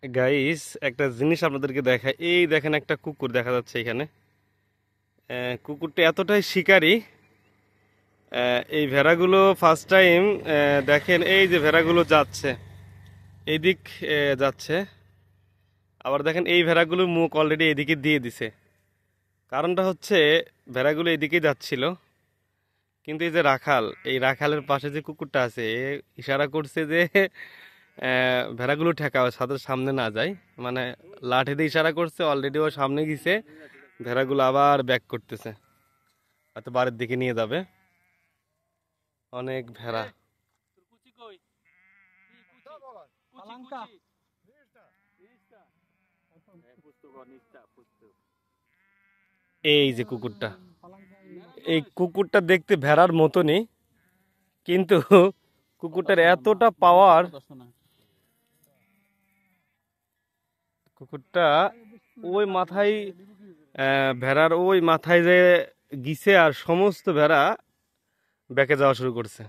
Guys, একটা জিনিস আপনাদেরকে দেখায়। এই দেখেন, একটা কুকুর দেখা যাচ্ছে এখানে। কুকুরটা এতটাই শিকারী। এই ভেড়াগুলো ফার্স্ট টাইম দেখেন, এই যে ভেড়াগুলো যাচ্ছে এই দিক যাচ্ছে। আবার দেখেন এই ভেড়াগুলোর মুখ অলরেডি এদিকে দিয়ে দিছে। কারণটা হচ্ছে ভেড়াগুলো এদিকে যাচ্ছিল, কিন্তু এই যে রাখাল, এই রাখালের পাশে যে কুকুরটা আছে এ ইশারা করছে যে ভেড়াগুলো ঠেকাও, সাদের সামনে না যায়। মানে লাঠি দিয়ে ইশারা করছে, অলরেডি ও সামনে গেছে। ভেড়াগুলো আবার ব্যাক করতেছে, হয়তো বাড়ির দিকে নিয়ে যাবে। অনেক ভেড়া। এই যে কুকুরটা, এই কুকুরটা দেখতে ভেড়ার মতনই, কিন্তু কুকুরটার এতটা পাওয়ার। কুকুরটা ওই মাথায়, ভেড়ার ওই মাথায় যে গিছে, আর সমস্ত ভেড়া ব্যাকে যাওয়া শুরু করছে।